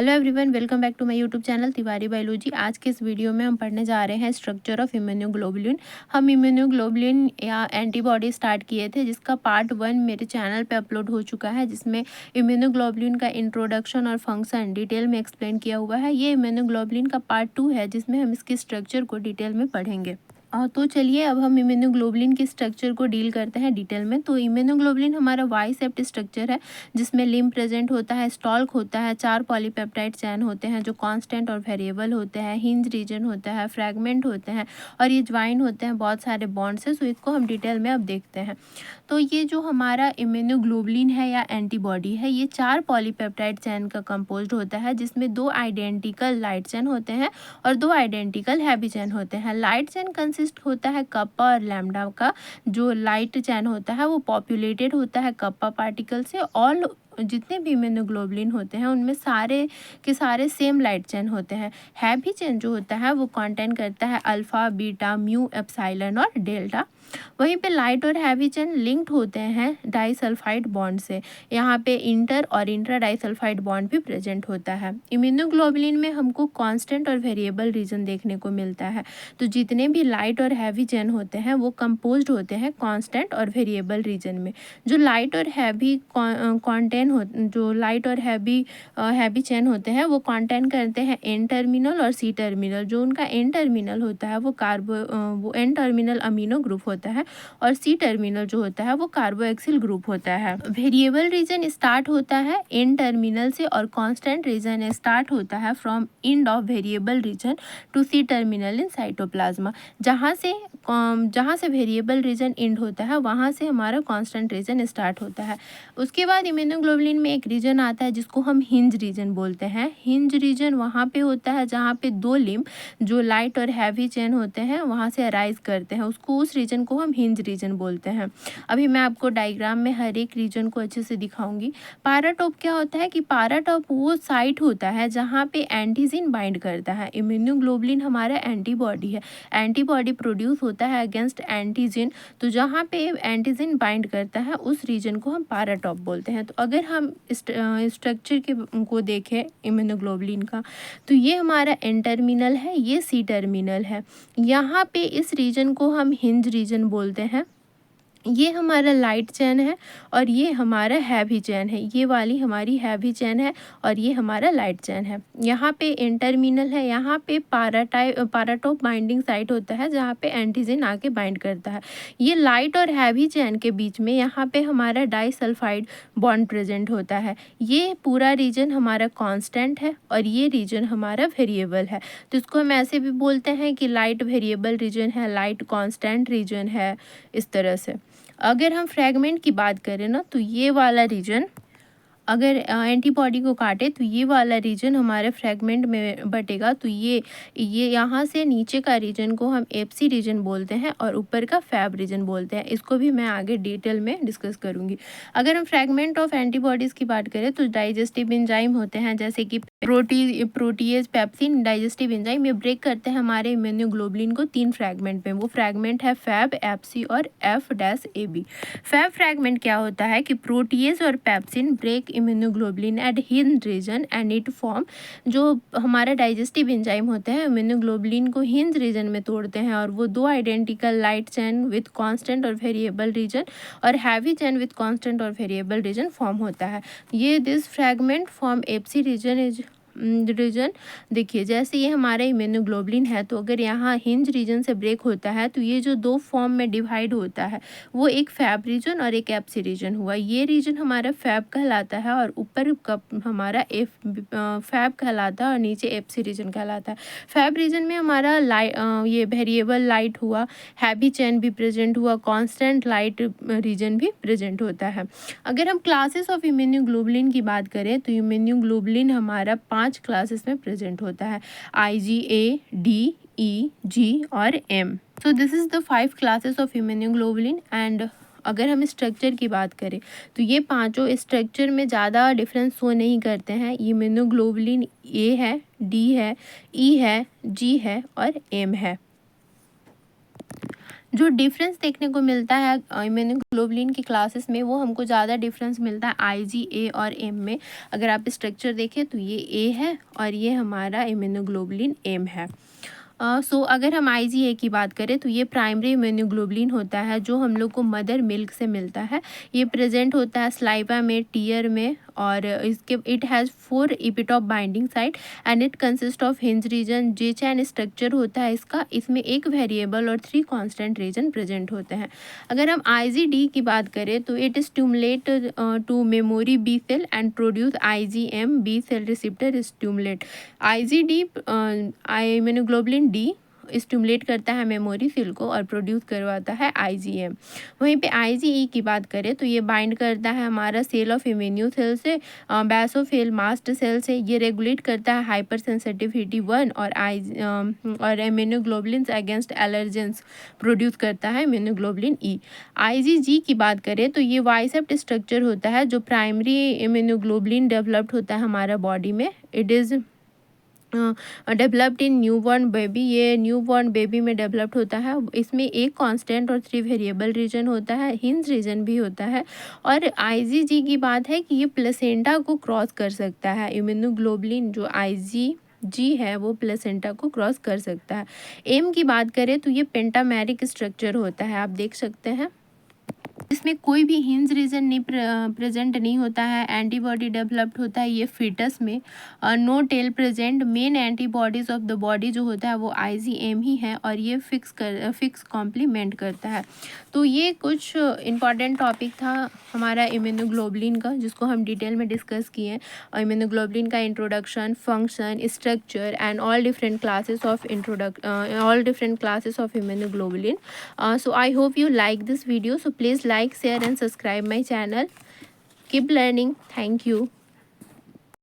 Hello everyone, welcome back to my YouTube channel Tiwari biology. आज के इस वीडियो में हम पढ़ने जा रहे हैं स्ट्रक्चर ऑफ इम्यूनोग्लोबुलिन। हम इम्यूनोग्लोबुलिन या एंटीबॉडी स्टार्ट किए थे, जिसका पार्ट 1 मेरे चैनल पे अपलोड हो चुका है, जिसमें इम्यूनोग्लोबुलिन का इंट्रोडक्शन और फंक्शन डिटेल में एक्सप्लेन किया हुआ है। ये इम्यूनोग्लोबुलिन का पार्ट 2 है, जिसमें हम इसकी स्ट्रक्चर को डिटेल में पढ़ेंगे। तो चलिए अब हम इम्यूनोग्लोबुलिन के स्ट्रक्चर को डील करते हैं डिटेल में। तो इम्यूनोग्लोबुलिन हमारा वाई सेप्ट स्ट्रक्चर है, जिसमें लिम्ब प्रेजेंट होता है, स्टॉल्क होता है, 4 पॉलीपेप्टाइड चैन होते हैं जो कांस्टेंट और वेरिएबल होते हैं, हिंज रीजन होता है, फ्रैगमेंट होते हैं और ये ज्वाइन होते हैं बहुत सारे बॉन्ड से। सो इसको हम डिटेल में अब देखते हैं। तो ये जो हमारा इम्यूनोग्लोबुलिन है या एंटीबॉडी है, ये 4 पॉलीपेप्टाइड चैन का कंपोज्ड होता है, जिसमें 2 आइडेंटिकल लाइट चैन होते हैं और 2 आइडेंटिकल हैवी चैन होते हैं। लाइट चैन कंसिस्ट होता है कप्पा और लैम्डा का। जो लाइट चैन होता है वो पॉपुलेटेड होता है कप्पा पार्टिकल से, और जितने भी इम्यूनोग्लोबुलिन होते हैं उनमें सारे के सारे सेम लाइट चैन होते हैं। हैवी चैन जो होता है वो कंटेन करता है अल्फा, बीटा, म्यू, एप्सिलॉन और डेल्टा। वहीं पे लाइट और हैवी चैन लिंक्ड होते हैं डाइसल्फाइड बॉन्ड से। यहाँ पे इंटर और इंट्रा डाइसल्फाइड बॉन्ड भी प्रेजेंट होता है। इम्यूनोग्लोबुलिन में हमको कांस्टेंट और वेरिएबल रीजन देखने को मिलता है। तो जितने भी लाइट और हैवी चैन होते हैं वो कंपोज्ड होते हैं कांस्टेंट और वेरिएबल रीजन में। जो लाइट और हैवी जो लाइट और हैवी चैन होते हैं वो कंटेन करते हैं एन टर्मिनल और सी टर्मिनल। जो उनका एन टर्मिनल होता है वो एन टर्मिनल अमीनो ग्रुप होता है और सी टर्मिनल जो होता है वो कार्बोक्सिल ग्रुप होता है। वेरिएबल रीजन स्टार्ट होता है एन टर्मिनल से और कांस्टेंट रीजन स्टार्ट होता है from end of variable region to C terminal in cytoplasma. जहाँ से वेरिएबल रीजन एंड होता है वहाँ से हमारा कांस्टेंट रीजन स्टार्ट होता है। उसके बाद इम्यूनोग्लोबुलिन में एक रीजन आता है जिसको हम हिंज रीजन बोलते हैं। हिंज रीजन वहाँ पे होता है जहाँ पे 2 लिम्ब जो लाइट और हैवी चेन होते हैं वहाँ से अराइज करते हैं, उस रीजन को हम हिंज रीजन बोलते हैं। अभी मैं आपको डायग्राम में हर एक रीजन को अच्छे से दिखाऊंगी। पाराटॉप क्या होता है कि पाराटॉप वो साइट होता है जहाँ पे एंटीजन बाइंड करता है। इम्यूनोग्लोबुलिन हमारा एंटीबॉडी है, एंटीबॉडी प्रोड्यूस होता है अगेंस्ट एंटीजन। तो जहाँ पे एंटीजन बाइंड करता है उस रीजन को हम पाराटॉप बोलते हैं। तो अगर हम स्ट्रक्चर को देखें इम्यूनोग्लोबुलिन का, तो ये हमारा एन टर्मिनल है, ये सी टर्मिनल है। यहाँ पे इस रीजन को हम हिंज रीजन बोलते हैं। ये हमारा लाइट चैन है और ये हमारा हैवी चैन है। ये वाली हमारी हैवी चैन है और ये हमारा लाइट चैन है। यहाँ पे एन टर्मिनल है, यहाँ पे पाराटॉप बाइंडिंग साइट होता है जहाँ पे एंटीजन आके बाइंड करता है। ये लाइट और हैवी चैन के बीच में यहाँ पे हमारा डाइसल्फाइड बॉन्ड प्रेजेंट होता है। ये पूरा रीजन हमारा कांस्टेंट है और ये रीजन हमारा वेरिएबल है। तो इसको हम ऐसे भी बोलते हैं कि लाइट वेरिएबल रीजन है, लाइट कांस्टेंट रीजन है, इस तरह से। अगर हम फ्रैगमेंट की बात करें ना, तो ये वाला रीजन अगर एंटीबॉडी को काटे तो ये वाला रीजन हमारे फ्रैगमेंट में बटेगा। तो ये यहाँ से नीचे का रीजन को हम एफसी रीजन बोलते हैं और ऊपर का फैब रीजन बोलते हैं। इसको भी मैं आगे डिटेल में डिस्कस करूँगी। अगर हम फ्रैगमेंट ऑफ एंटीबॉडीज़ की बात करें तो डाइजेस्टिव एंजाइम होते हैं, जैसे कि प्रोटीएज, पेप्सिन, डाइजेस्टिव एंजाइम। ये ब्रेक करते हैं हमारे इम्यूनोग्लोबुलिन को 3 फ्रैगमेंट में। वो फ्रैगमेंट है फैब, एफसी और F-AB। फैब फ्रैगमेंट क्या होता है कि प्रोटीएज और pepsin break immunoglobulin at hinge region and it form. जो हमारा डाइजेस्टिव एंजाइम होते हैं इम्यूनोग्लोबुलिन को हिंज रीजन में तोड़ते हैं और वो 2 identical light chain with constant और वेरिएबल रीजन और हैवी चैन विथ कांस्टेंट और वेरिएबल रीजन फॉर्म होता है। ये this fragment form FC region. देखिए, जैसे ये हमारा इम्यूनोग्लोबुलिन है, तो अगर यहाँ हिंज रीजन से ब्रेक होता है तो ये जो 2 फॉर्म में डिवाइड होता है वो एक फैब रीजन और एक एफसी रीजन हुआ। ये रीजन हमारा फैब कहलाता है और ऊपर हमारा फैब कहलाता है और नीचे एफसी रीजन कहलाता है। फैब रीजन में हमारा ये वेरिएबल लाइट हुआ, हैवी चैन भी प्रेजेंट हुआ, कांस्टेंट लाइट रीजन भी प्रेजेंट होता है। अगर हम क्लासेस ऑफ इम्यूनोग्लोबुलिन की बात करें तो इम्यूनोग्लोबुलिन हमारा 5 क्लासेस में प्रेजेंट होता है, IgA, D, E, G और M। So this is the 5 classes of immunoglobulin. And अगर हम स्ट्रक्चर की बात करें तो ये पांचों स्ट्रक्चर में ज़्यादा डिफरेंस शो नहीं करते हैं। इम्यूनोग्लोबुलिन A है, D है, E है, G है और M है। जो डिफरेंस देखने को मिलता है इम्यूनोग्लोबुलिन की क्लासेस में, वो हमको ज़्यादा डिफरेंस मिलता है IgA और M में। अगर आप स्ट्रक्चर देखें तो ये A है और ये हमारा इम्यूनोग्लोबुलिन M है। सो अगर हम IgA की बात करें तो ये प्राइमरी इम्यूनोग्लोबुलिन होता है जो हम लोग को मदर मिल्क से मिलता है। ये प्रेजेंट होता है स्लाइवा में, टीयर में, और इसके it has 4 epitope binding site and it consist of hinge region. J chain structure होता है इसका, इसमें एक वेरिएबल और 3 कांस्टेंट रीजन प्रेजेंट होते हैं। अगर हम IgD की बात करें तो it stimulate to memory B cell and produce IgM B cell receptor stimulate. IgD immunoglobulin D stimulate करता है मेमोरी सेल को और प्रोड्यूस करवाता है IgM। वहीं पे IgE की बात करें तो ये बाइंड करता है हमारा सेल ऑफ इम्यून सेल से, बेसोफिल मास्ट सेल से। ये रेगुलेट करता है हाइपर सेंसिटिविटी 1 और इम्यूनोग्लोबुलिन अगेंस्ट एलर्जेंस प्रोड्यूस करता है इम्यूनोग्लोबुलिन E। IgG की बात करें तो ये वाइसेप्ट स्ट्रक्चर होता है जो प्राइमरी इम्यूनोग्लोबुलिन डेवलप्ड होता है हमारा बॉडी में। It is developed in newborn baby. ये न्यूबॉर्न बेबी में डेवलप्ड होता है। इसमें एक कांस्टेंट और 3 वेरिएबल रीजन होता है, हिंज रीजन भी होता है। और IgG की बात है कि ये प्लेसेंटा को क्रॉस कर सकता है। इम्यूनोग्लोबुलिन जो IgG है वो प्लेसेंटा को क्रॉस कर सकता है। एम की बात करें तो ये पेंटामेरिक स्ट्रक्चर होता है, आप देख सकते हैं। इसमें कोई भी हिंज रीजन नहीं प्रेजेंट नहीं होता है। एंटीबॉडी डेवलप्ड होता है ये फीटस में। No tail present. Main antibodies of the body जो होता है वो IgM ही है और ये फिक्स कॉम्प्लीमेंट करता है। तो ये कुछ इंपॉर्टेंट टॉपिक था हमारा इम्यूनोग्लोबुलिन का, जिसको हम डिटेल में डिस्कस किए। और इम्यूनोग्लोबुलिन का introduction, function, structure and all different classes of immunoglobulin. So I hope you like this video. So please like, share and subscribe my channel. Keep learning. Thank you.